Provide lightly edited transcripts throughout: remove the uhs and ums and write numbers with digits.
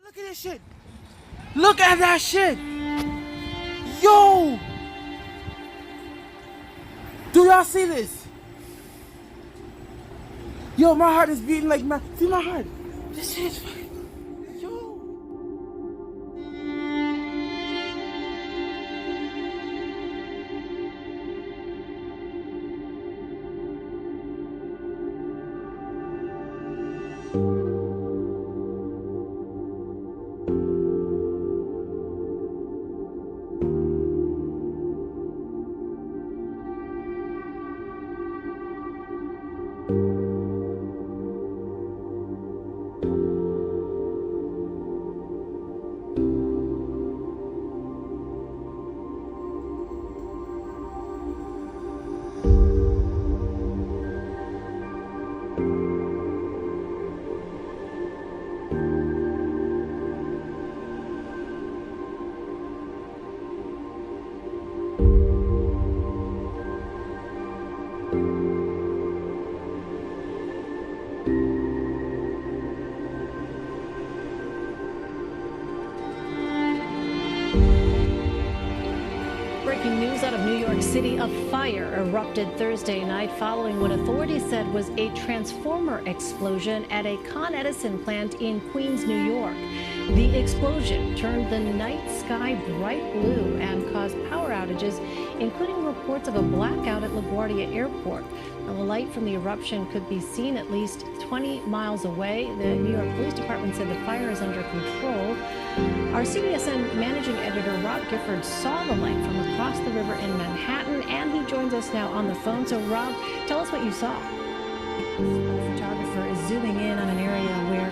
Look at this shit. Look at that shit. Yo. Do y'all see this? Yo, my heart is beating like my... See my heart? This shit is fucking... Yo. Breaking news out of New York City, a fire erupted Thursday night following what authorities said was a transformer explosion at a Con Edison plant in Queens, New York. The explosion turned the night sky bright blue and caused power outages, including reports of a blackout at LaGuardia Airport. Now, the light from the eruption could be seen at least 20 miles away. The New York Police Department said the fire is under control. Our CBSN managing editor, Rob Gifford, saw the light from across the river in Manhattan, and he joins us now on the phone. So, Rob, tell us what you saw. The photographer is zooming in on an area where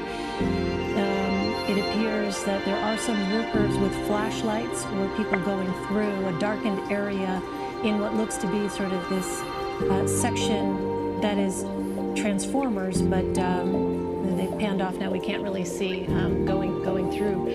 it appears that there are some workers with flashlights or people going through a darkened area in what looks to be sort of this section that is transformers, but they've panned off now. We can't really see going through.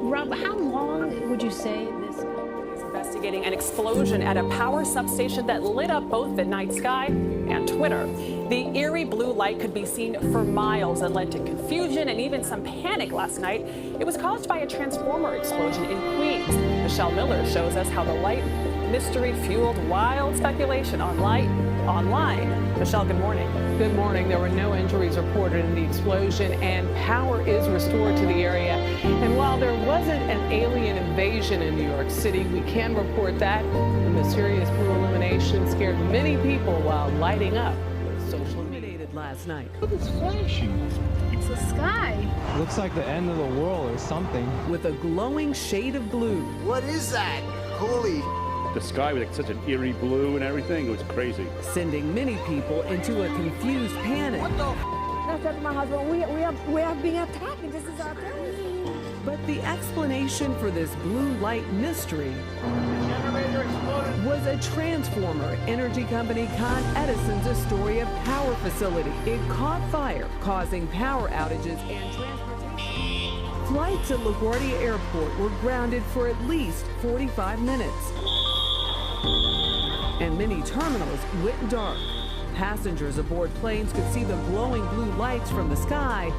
Rob, how long would you say this is investigating an explosion at a power substation that lit up both the night sky and Twitter? The eerie blue light could be seen for miles and led to confusion and even some panic last night. It was caused by a transformer explosion in Queens. Michelle Miller shows us how the light mystery fueled wild speculation online. Michelle, good morning. Good morning. There were no injuries reported in the explosion, and power is restored to the area. And while there wasn't an alien invasion in New York City, we can report that the mysterious blue illumination scared many people while lighting up social media last night. Look, it's flashing. It's the sky. Looks like the end of the world or something. With a glowing shade of blue. What is that? Holy. The sky was like such an eerie blue and everything. It was crazy. Sending many people into a confused panic. What the? I said to my husband, we are being attacked, and this is our family. But the explanation for this blue light mystery was a transformer energy company Con Edison's Astoria power facility. It caught fire, causing power outages and transportation. Flights at LaGuardia Airport were grounded for at least 45 minutes. And many terminals went dark. Passengers aboard planes could see the glowing blue lights from the sky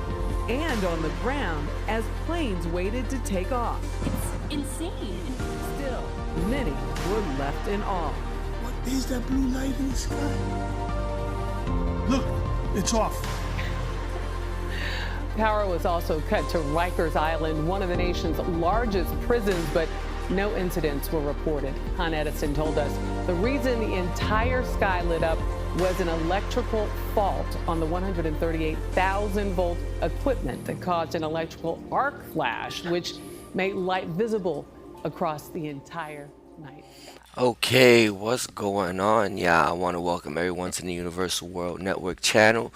and on the ground as planes waited to take off. It's insane. Still, many were left in awe. What is that blue light in the sky? Look, it's off. Power was also cut to Rikers Island, one of the nation's largest prisons, but no incidents were reported. Con Edison told us the reason the entire sky lit up was an electrical fault on the 138,000 volt equipment that caused an electrical arc flash, which made light visible across the entire night. Okay, what's going on? Yeah, I want to welcome everyone to the Universal World Network channel.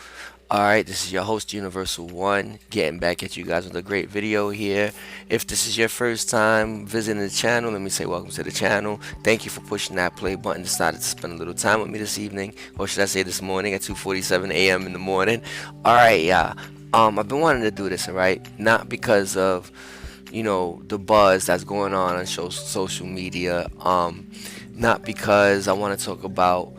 Alright, this is your host Universal1, getting back at you guys with a great video here. If this is your first time visiting the channel, let me say welcome to the channel. Thank you for pushing that play button, decided to spend a little time with me this evening, or should I say this morning at 2:47 a.m. in the morning. Alright, yeah, I've been wanting to do this, alright? Not because of, you know, the buzz that's going on social media, not because I want to talk about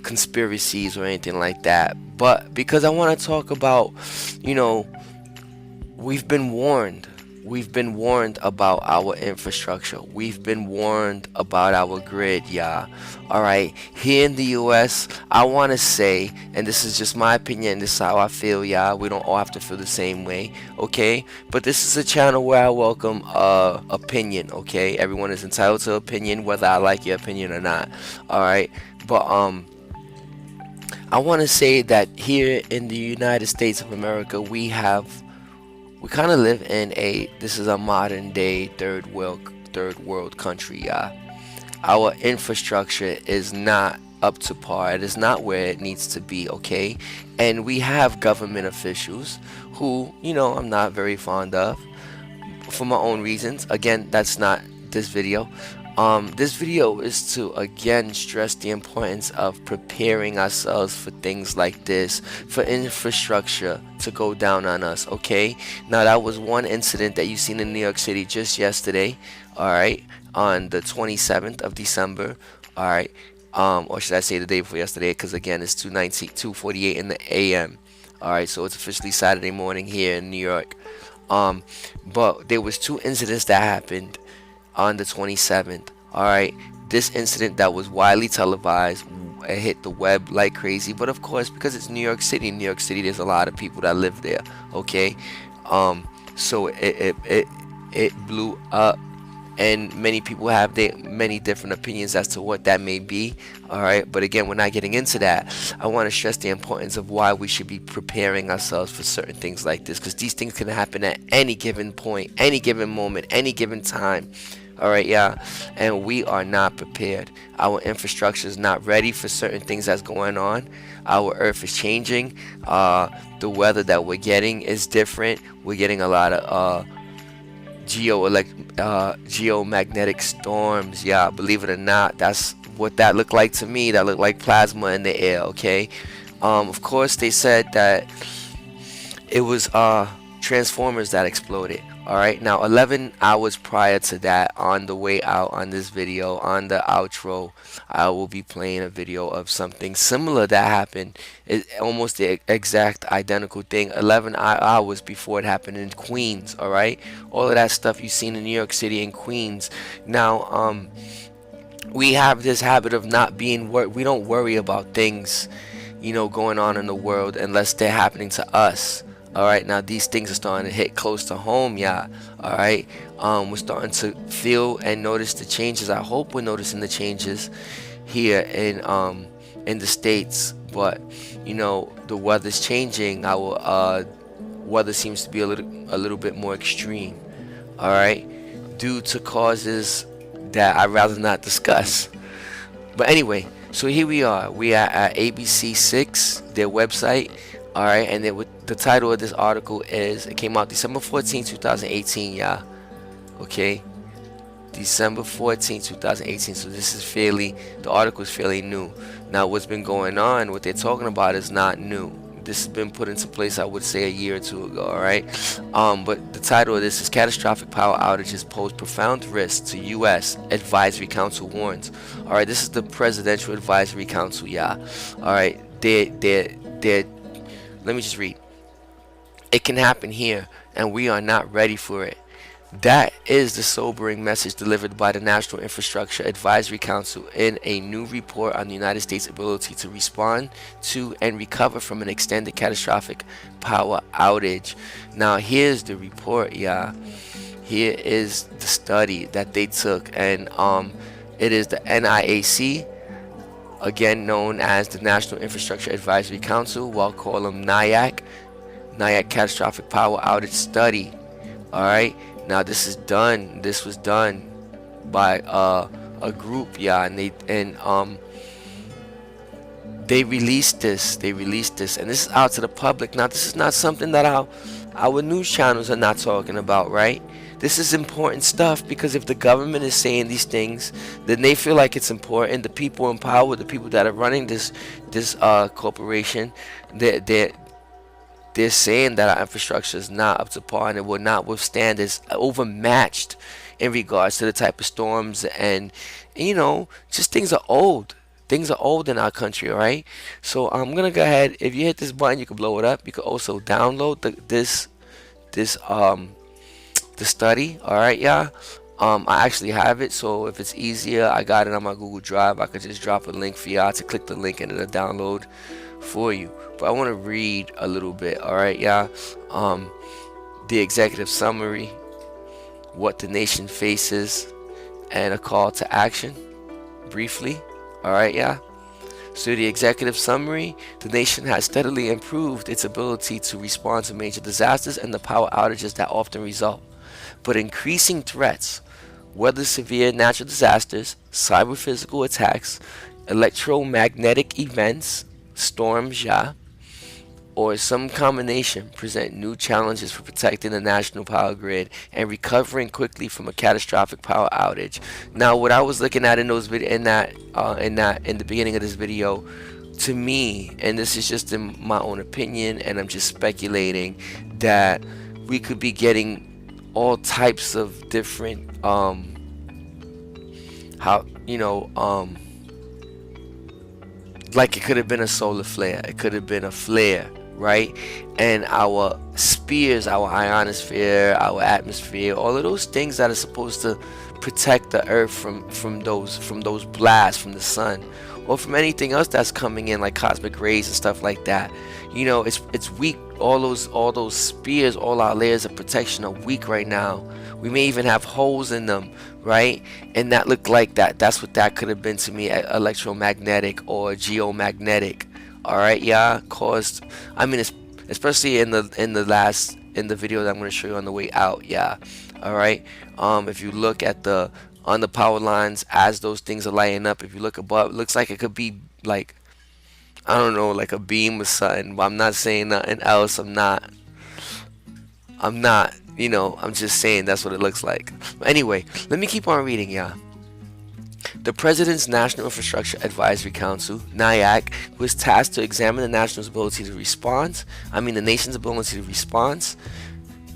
conspiracies or anything like that, but because I want to talk about, you know, we've been warned. We've been warned about our infrastructure. We've been warned about our grid, yeah. Alright, here in the US, I want to say, and this is just my opinion, this is how I feel, yeah. We don't all have to feel the same way, okay? But this is a channel where I welcome opinion, okay? Everyone is entitled to opinion, whether I like your opinion or not, alright? But, I want to say that here in the United States of America, we kind of live in this is a modern day third world country, yeah. Our infrastructure is not up to par. It is not where it needs to be, okay? And we have government officials who, I'm not very fond of for my own reasons. Again, that's not this video. This video is to again stress the importance of preparing ourselves for things like this, for infrastructure to go down on us, okay? Now that was one incident that you seen in New York City just yesterday, alright, on the 27th of December, alright, or should I say the day before yesterday, because again it's 2:48 in the AM, alright, so it's officially Saturday morning here in New York. But there was two incidents that happened on the 27th. Alright, this incident that was widely televised, it hit the web like crazy, but of course because it's New York City, there's a lot of people that live there, okay? So it blew up, and many people have many different opinions as to what that may be, alright? But again, we're not getting into that. I want to stress the importance of why we should be preparing ourselves for certain things like this, because these things can happen at any given point, any given moment, any given time. Alright, yeah, and we are not prepared. Our infrastructure is not ready for certain things that's going on. Our earth is changing. The weather that we're getting is different. We're getting a lot of geomagnetic storms. Yeah, believe it or not, that's what that looked like to me. That looked like plasma in the air, okay? Of course, they said that it was transformers that exploded. Alright, now 11 hours prior to that, on the way out on this video, on the outro, I will be playing a video of something similar that happened. It's almost the exact identical thing 11 hours before it happened in Queens. Alright, all of that stuff you've seen in New York City and Queens. Now, we have this habit of not being we don't worry about things, going on in the world unless they're happening to us. Alright, now these things are starting to hit close to home, yeah. Alright, we're starting to feel and notice the changes. I hope we're noticing the changes here in the States. But the weather's changing. Our weather seems to be a little bit more extreme, alright, due to causes that I'd rather not discuss. But anyway, so here we are at ABC6, their website. Alright, and the title of this article is, it came out December 14, 2018, yeah. Okay, December 14, 2018. So this is the article is fairly new. Now what's been going on, what they're talking about is not new. This has been put into place, I would say, a year or two ago, alright? But the title of this is Catastrophic Power Outages Pose Profound Risk to U.S. Advisory Council Warns. Alright, this is the Presidential Advisory Council, yeah. Alright, they're let me just read. It can happen here, and we are not ready for it. That is the sobering message delivered by the National Infrastructure Advisory Council in a new report on the United States' ability to respond to and recover from an extended catastrophic power outage. Now, here's the report, yeah. Here is the study that they took, and it is the NIAC, again known as the National Infrastructure Advisory Council. We'll call them NIAC Catastrophic Power Outage Study. Alright, now this was done by a group, yeah, and they released this, and this is out to the public. Now this is not something that our news channels are not talking about, right? This is important stuff, because if the government is saying these things, then they feel like it's important. The people in power, the people that are running this corporation, they're saying that our infrastructure is not up to par and it will not withstand, is overmatched in regards to the type of storms, and just things are old. Things are old in our country, alright? So I'm gonna go ahead. If you hit this button, you can blow it up. You can also download this this the study. All right, yeah. I actually have it, so if it's easier, I got it on my Google Drive. I could just drop a link for y'all to click the link and it'll download for you. But I want to read a little bit. All right, yeah. The executive summary, what the nation faces, and a call to action, briefly. All right, yeah. So the executive summary, the nation has steadily improved its ability to respond to major disasters and the power outages that often result. But increasing threats, whether severe natural disasters, cyber physical attacks, electromagnetic events, storms, yeah, or some combination, present new challenges for protecting the national power grid and recovering quickly from a catastrophic power outage. Now, what I was looking at in those in the beginning of this video, to me, and this is just in my own opinion, and I'm just speculating, that we could be getting all types of different like it could have been a solar flare, it could have been a flare, right? And our spheres, our ionosphere, our atmosphere, all of those things that are supposed to protect the earth from those blasts from the sun or from anything else that's coming in, like cosmic rays and stuff like that. You know, it's weak. All those spheres, all our layers of protection are weak right now. We may even have holes in them, right? And that looked like that's what that could have been to me, electromagnetic or geomagnetic. All right, yeah, caused. I mean, especially in the video that I'm going to show you on the way out, yeah. All right. If you look at on the power lines as those things are lighting up, if you look above, it looks like it could be like, I don't know, like a beam or something. But I'm not saying nothing else. I'm not. You know, I'm just saying that's what it looks like. But anyway, let me keep on reading, yeah. The President's National Infrastructure Advisory Council, NIAC, was tasked to examine the nation's ability to respond, the nation's ability to respond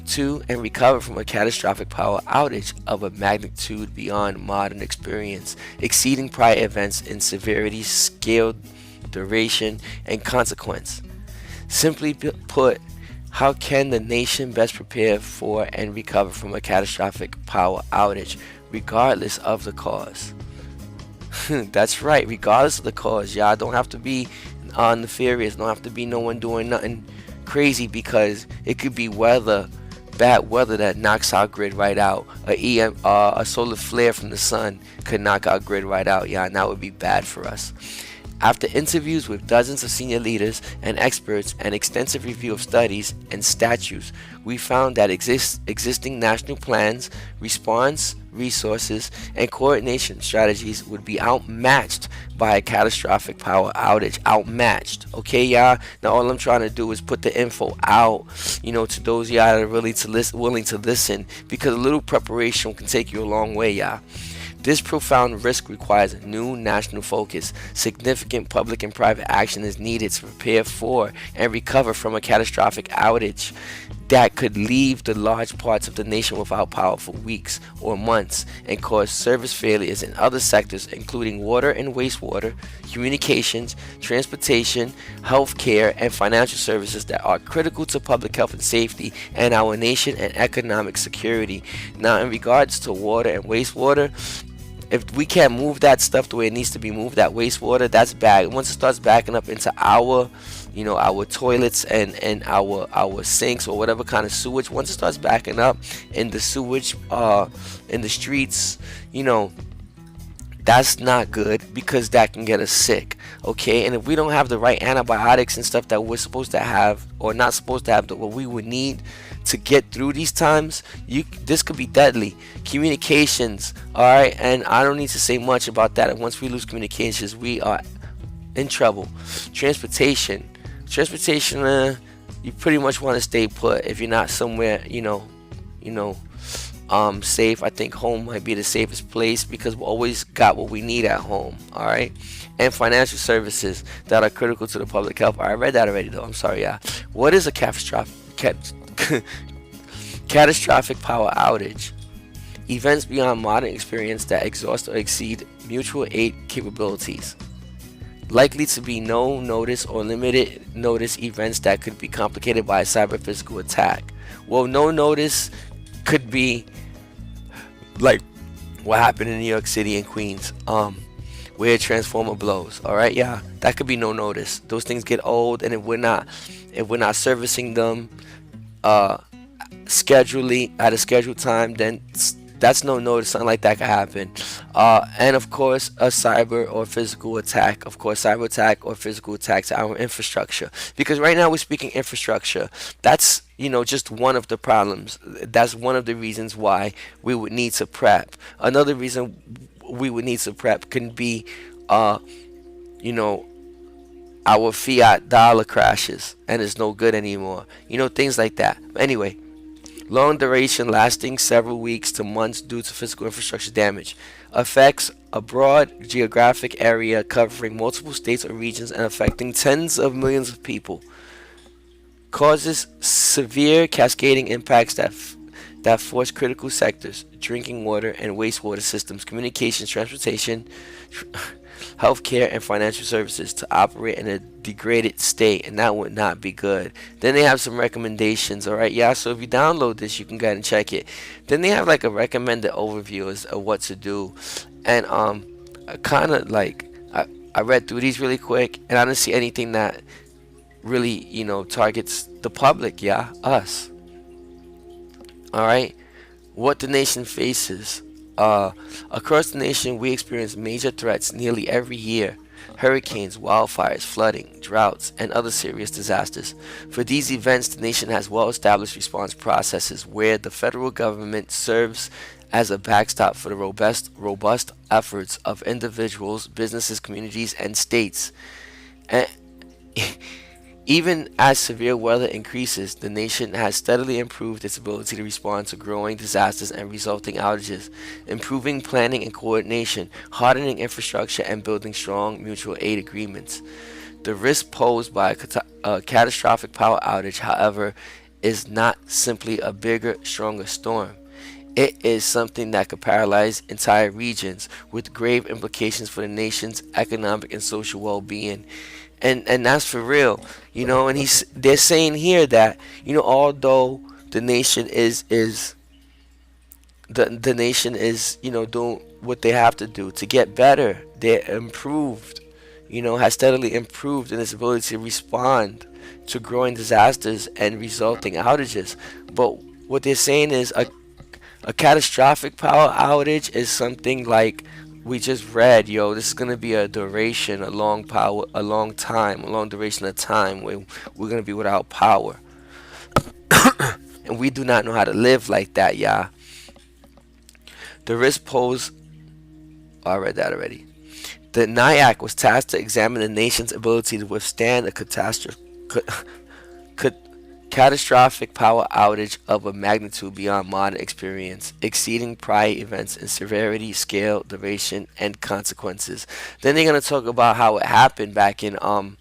to and recover from a catastrophic power outage of a magnitude beyond modern experience, exceeding prior events in severity, scale, duration, and consequence. Simply put, how can the nation best prepare for and recover from a catastrophic power outage, regardless of the cause? That's right, regardless of the cause. Y'all don't have to be nefarious, don't have to be no one doing nothing crazy, because it could be bad weather that knocks our grid right out. A solar flare from the sun could knock our grid right out, yeah, and that would be bad for us. After interviews with dozens of senior leaders and experts and extensive review of studies and statutes, we found that existing national plans, response, resources, and coordination strategies would be outmatched by a catastrophic power outage. Outmatched. Okay, y'all? Now, all I'm trying to do is put the info out, to those y'all that are really willing to listen, because a little preparation can take you a long way, y'all. This profound risk requires a new national focus. Significant public and private action is needed to prepare for and recover from a catastrophic outage that could leave the large parts of the nation without power for weeks or months and cause service failures in other sectors, including water and wastewater, communications, transportation, healthcare, and financial services that are critical to public health and safety and our nation and economic security. Now, in regards to water and wastewater, if we can't move that stuff the way it needs to be moved, that wastewater, that's bad. Once it starts backing up into our toilets and our sinks or whatever kind of sewage, once it starts backing up in the sewage, in the streets, that's not good, because that can get us sick, okay? And if we don't have the right antibiotics and stuff that we're supposed to have, or not supposed to have, what we would need to get through these times, this could be deadly. Communications, all right, and I don't need to say much about that. And once we lose communications, we are in trouble. Transportation, you pretty much want to stay put if you're not somewhere, safe. I think home might be the safest place, because we always got what we need at home, all right? And financial services that are critical to the public health. I read that already, though. I'm sorry, yeah. What is a catastrophic power outage? Events beyond modern experience that exhaust or exceed mutual aid capabilities. Likely to be no notice or limited notice events that could be complicated by a cyber physical attack. Well, no notice could be like what happened in New York City and Queens, where a transformer blows. All right, yeah, that could be no notice. Those things get old, and if we're not servicing them schedulely at a scheduled time, then that's no notice. Something like that could happen. And of course, a cyber or physical attack. Of course, cyber attack or physical attack to our infrastructure. Because right now we're speaking infrastructure. That's, just one of the problems. That's one of the reasons why we would need to prep. Another reason we would need to prep can be, our fiat dollar crashes and is no good anymore. Things like that. Anyway, long duration lasting several weeks to months due to physical infrastructure damage. Affects a broad geographic area covering multiple states or regions and affecting tens of millions of people. Causes severe cascading impacts that force critical sectors, drinking water and wastewater systems, communications, transportation, healthcare, and financial services to operate in a degraded state, and that would not be good. Then they have some recommendations. All right, yeah, so if you download this, you can go ahead and check it. Then they have like a recommended overview of what to do, and I kind of I read through these really quick, and I didn't see anything that really targets the public. Yeah, us. All right, what the nation faces. Across the nation, we experience major threats nearly every year: hurricanes, wildfires, flooding, droughts, and other serious disasters. For these events, the nation has well-established response processes where the federal government serves as a backstop for the robust efforts of individuals, businesses, communities, and states. And even as severe weather increases, the nation has steadily improved its ability to respond to growing disasters and resulting outages, improving planning and coordination, hardening infrastructure, and building strong mutual aid agreements. The risk posed by a catastrophic power outage, however, is not simply a bigger, stronger storm. It is something that could paralyze entire regions with grave implications for the nation's economic and social well-being. And that's for real, and they're saying here that, although the nation is the nation is, doing what they have to do to get better, they're improved, has steadily improved in its ability to respond to growing disasters and resulting outages. But what they're saying is a catastrophic power outage is something like we just read, this is going to be a duration, a long duration of time where we're going to be without power. And we do not know how to live like that, y'all. The risk posed, I read that already. The NIAC was tasked to examine the nation's ability to withstand a catastrophic power outage of a magnitude beyond modern experience, exceeding prior events in severity, scale, duration, and consequences. Then they're gonna talk about how it happened back in I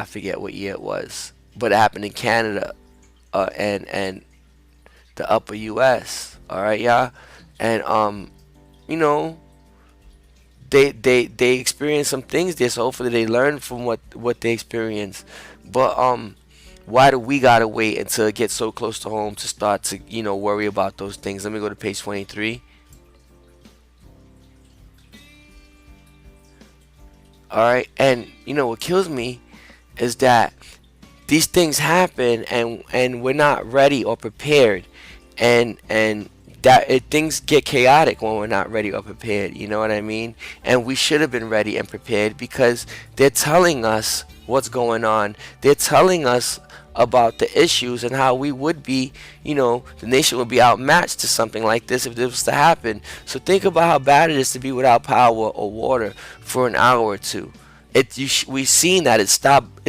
forget what year it was, but it happened in Canada, and the upper U.S. All right, yeah, and they experience some things there, so hopefully they learn from what they experience. But why do we gotta wait until it gets so close to home to start to worry about those things? Let me go to page 23. All right, and what kills me is that these things happen and we're not ready or prepared, and things get chaotic when we're not ready or prepared. You know what I mean? And we should have been ready and prepared because they're telling us what's going on. They're telling us about the issues and how we would be, the nation would be outmatched to something like this if this was to happen. So think about how bad it is to be without power or water for an hour or two. We've seen that it stopped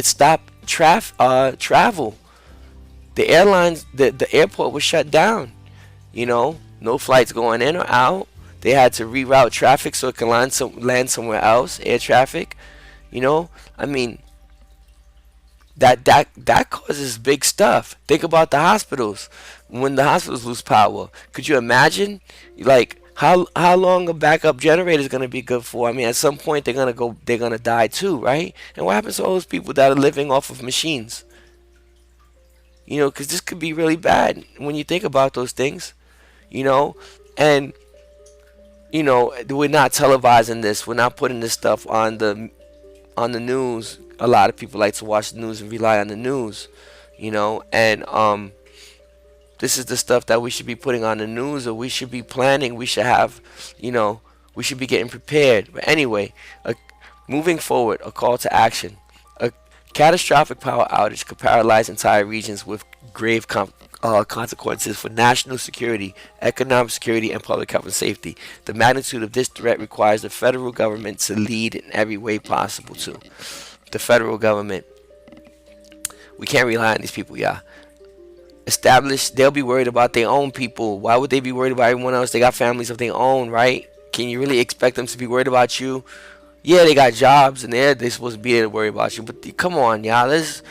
travel. The airlines, the airport was shut down. No flights going in or out. They had to reroute traffic so it can land somewhere else. Air traffic, I mean, that causes big stuff. Think about the hospitals. When the hospitals lose power, could you imagine, how long a backup generator is gonna be good for? I mean, at some point they're gonna die too, right? And what happens to all those people that are living off of machines? You know, because this could be really bad when you think about those things. You know, and you know, we're not televising this. We're not putting this stuff on the news. A lot of people like to watch the news and rely on the news. You know, and this is the stuff that we should be putting on the news, or we should be planning. We should have, you know, we should be getting prepared. But anyway, moving forward, a call to action. A catastrophic power outage could paralyze entire regions with grave consequences for national security, economic security, and public health and safety. The magnitude of this threat requires the federal government to lead in every way possible too. The federal government. We can't rely on these people, yeah. They'll be worried about their own people. Why would they be worried about everyone else? They got families of their own, right? Can you really expect them to be worried about you? Yeah, they got jobs and they're supposed to be there to worry about you. But come on, y'all, let's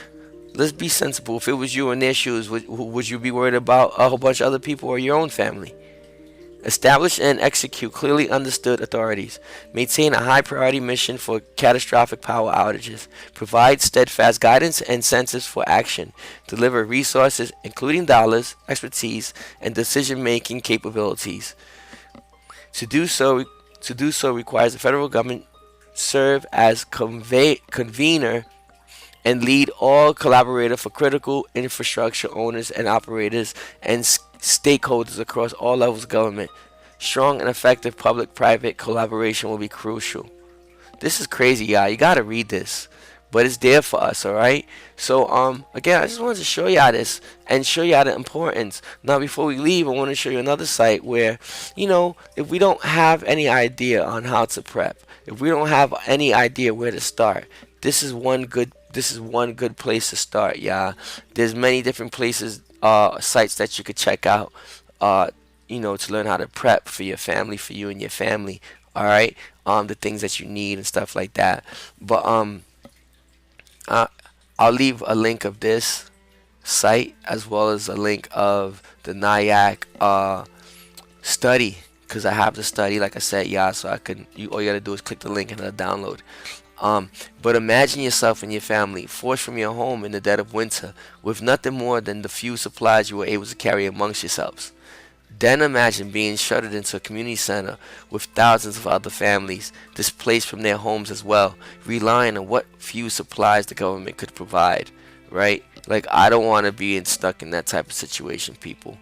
be sensible. If it was you in their shoes, would you be worried about a whole bunch of other people or your own family? Establish and execute clearly understood authorities. Maintain a high priority mission for catastrophic power outages. Provide steadfast guidance and incentives for action. Deliver resources, including dollars, expertise, and decision-making capabilities. To do so requires the federal government serve as convener and lead all collaborator for critical infrastructure owners and operators and stakeholders across all levels of government. Strong and effective public-private collaboration will be crucial. This is crazy, y'all. You gotta read this, but it's there for us, all right? So, again, I just wanted to show y'all this and show y'all the importance. Now, before we leave, I want to show you another site where, you know, if we don't have any idea on how to prep, if we don't have any idea where to start, this is one good place to start, y'all. There's many different places, sites that you could check out, you know, to learn how to prep for your family, for you and your family. All right, the things that you need and stuff like that. But I'll leave a link of this site as well as a link of the NYC study, because I have the study, like I said, yeah. So all you gotta do is click the link and it'll download. But imagine yourself and your family forced from your home in the dead of winter with nothing more than the few supplies you were able to carry amongst yourselves. Then imagine being shuttered into a community center with thousands of other families displaced from their homes as well, relying on what few supplies the government could provide, right? Like, I don't want to be stuck in that type of situation, people.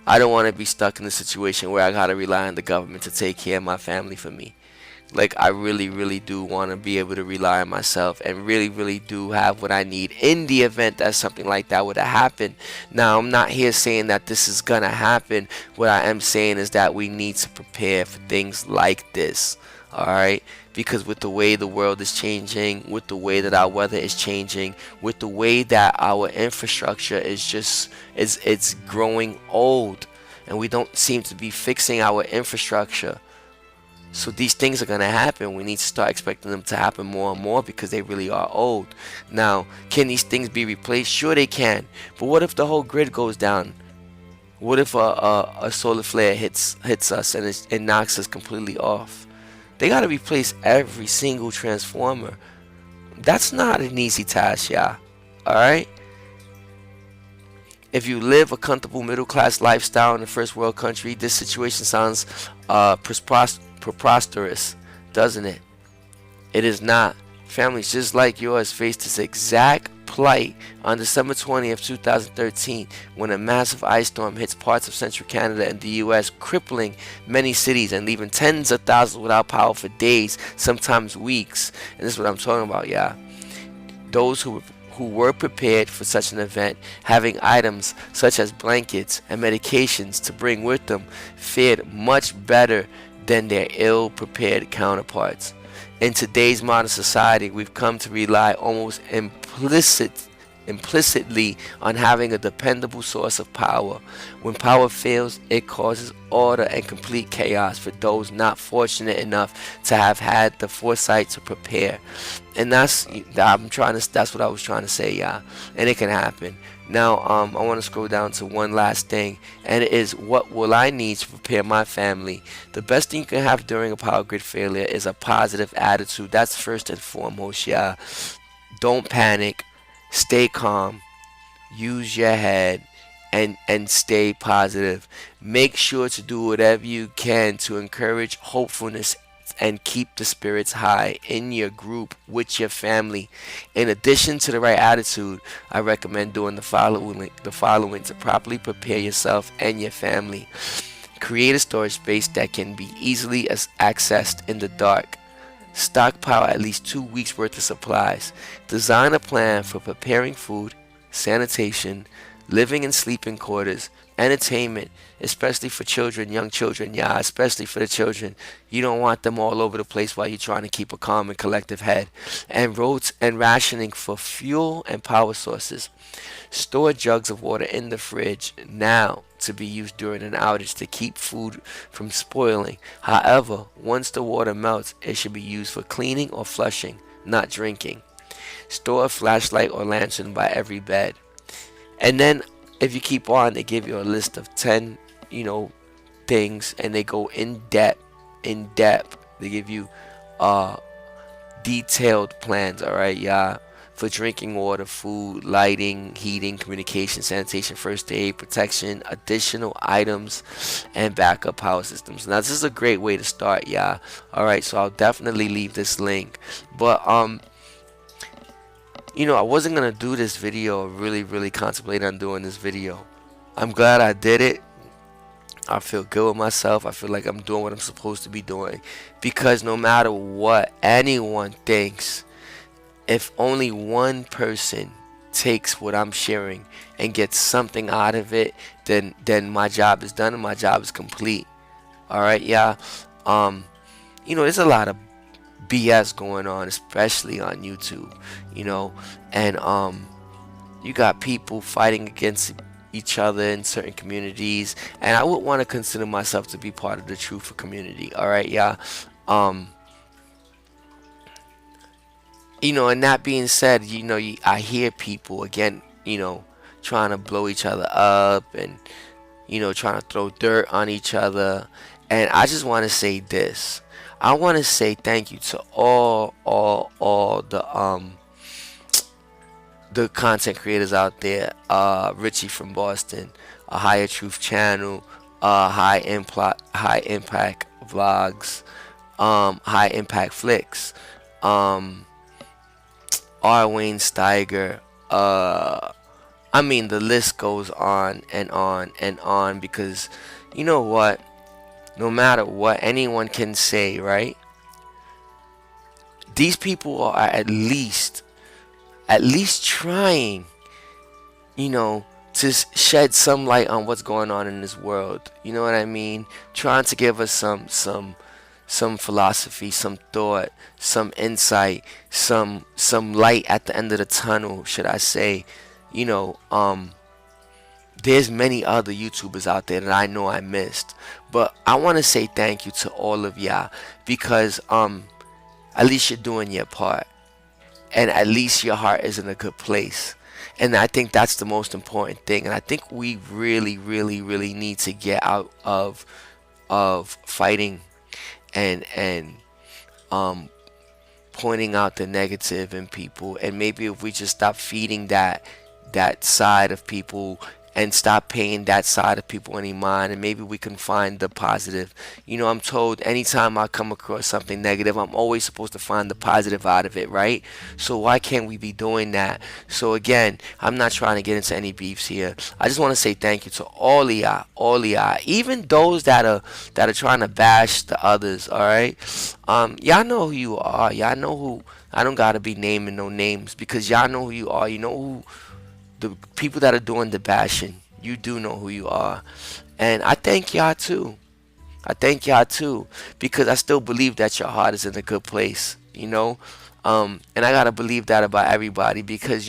I don't want to be stuck in a situation where I got to rely on the government to take care of my family for me. Like, I really, really do want to be able to rely on myself and really, really do have what I need in the event that something like that would have happened. Now, I'm not here saying that this is going to happen. What I am saying is that we need to prepare for things like this, all right? Because with the way the world is changing, with the way that our weather is changing, with the way that our infrastructure is it's growing old, and we don't seem to be fixing our infrastructure. So these things are going to happen. We need to start expecting them to happen more and more because they really are old. Now, can these things be replaced? Sure they can. But what if the whole grid goes down? What if a solar flare hits us and it knocks us completely off? They got to replace every single transformer. That's not an easy task, y'all. Alright? If you live a comfortable middle-class lifestyle in a first-world country, this situation sounds preposterous, doesn't it? It is not. Families just like yours face this exact plight on December 20th, 2013, when a massive ice storm hits parts of central Canada and the US, crippling many cities and leaving tens of thousands without power for days, sometimes weeks. And this is what I'm talking about, yeah. Those who were prepared for such an event, having items such as blankets and medications to bring with them, fared much better than their ill-prepared counterparts. In today's modern society, we've come to rely almost implicitly on having a dependable source of power. When power fails, it causes order and complete chaos for those not fortunate enough to have had the foresight to prepare. And that's what I was trying to say, y'all. And it can happen. Now, I want to scroll down to one last thing, and it is, what will I need to prepare my family? The best thing you can have during a power grid failure is a positive attitude. That's first and foremost, yeah. Don't panic. Stay calm. use your head, and stay positive. Make sure to do whatever you can to encourage hopefulness and keep the spirits high in your group with your family. In addition to the right attitude, I recommend doing the following to properly prepare yourself and your family. Create a storage space that can be easily accessed in the dark. Stockpile at least 2 weeks worth of supplies. Design a plan for preparing food, sanitation, living and sleeping quarters, entertainment, especially for children, young children. Yeah, especially for the children. You don't want them all over the place while you're trying to keep a calm and collective head. And roads and rationing for fuel and power sources. Store jugs of water in the fridge now to be used during an outage to keep food from spoiling. However, once the water melts, it should be used for cleaning or flushing, not drinking. Store a flashlight or lantern by every bed. And then if you keep on, they give you a list of 10, things, and they go in depth. They give you detailed plans, all right, yeah, for drinking water, food, lighting, heating, communication, sanitation, first aid, protection, additional items, and backup power systems. Now, this is a great way to start, yeah. All right, so I'll definitely leave this link. But I wasn't gonna do this video. Really contemplated on doing this video. I'm glad I did it. I feel good with myself. I feel like I'm doing what I'm supposed to be doing, because no matter what anyone thinks, if only one person takes what I'm sharing and gets something out of it, then my job is done and my job is complete. All right, yeah. There's a lot of BS going on, especially on YouTube, and you got people fighting against each other in certain communities, and I would want to consider myself to be part of the truthful community. All right, yeah. And that being said, I hear people again, trying to blow each other up and trying to throw dirt on each other, and I just want to say this. I want to say thank you to all the content creators out there. Richie from Boston, a Higher Truth channel, High Impact Vlogs, High Impact Flicks, R. Wayne Steiger. The list goes on and on and on, because you know what? No matter what anyone can say, right? These people are at least trying, to shed some light on what's going on in this world. You know what I mean? Trying to give us some philosophy, some thought, some insight, some light at the end of the tunnel, should I say? There's many other YouTubers out there that I know I missed, but I want to say thank you to all of y'all, because at least you're doing your part, and at least your heart is in a good place, and I think that's the most important thing. And I think we really need to get out of fighting and pointing out the negative in people, and maybe if we just stop feeding that side of people and stop paying that side of people any mind, and maybe we can find the positive. I'm told anytime I come across something negative, I'm always supposed to find the positive out of it, right? So why can't we be doing that? So again, I'm not trying to get into any beefs here. I just want to say thank you to all of y'all, even those that are trying to bash the others. All right, y'all know who you are. Y'all know who. I don't gotta be naming no names, because y'all know who you are. You know who. The people that are doing the bashing, you do know who you are. And I thank y'all too. Because I still believe that your heart is in a good place, and I gotta believe that about everybody, because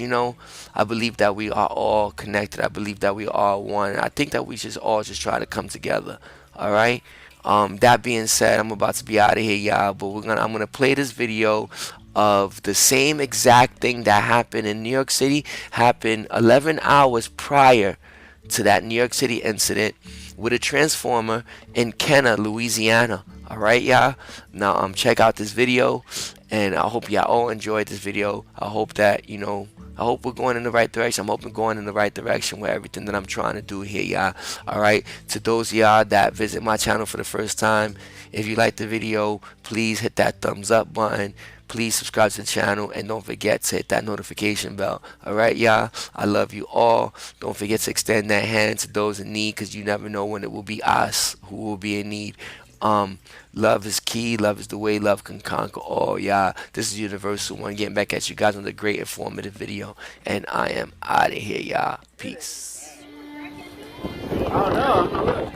I believe that we are all connected. I believe that we are one. I think that we should all just try to come together. All right. That being said, I'm about to be out of here, y'all, but I'm gonna play this video of the same exact thing that happened in New York City, happened 11 hours prior to that New York City incident with a transformer in Kenner, Louisiana. All right, y'all. Now check out this video, and I hope y'all all enjoyed this video. I hope that I hope we're going in the right direction. I'm hoping going in the right direction with everything that I'm trying to do here, y'all. All right. To those of y'all that visit my channel for the first time, if you like the video, please hit that thumbs up button. Please subscribe to the channel and don't forget to hit that notification bell. All right, y'all. I love you all. Don't forget to extend that hand to those in need, because you never know when it will be us who will be in need. Love is key. Love is the way. Love can conquer all. Yeah, this is Universal1 getting back at you guys with a great informative video, and I am out of here, y'all. Peace. I don't know.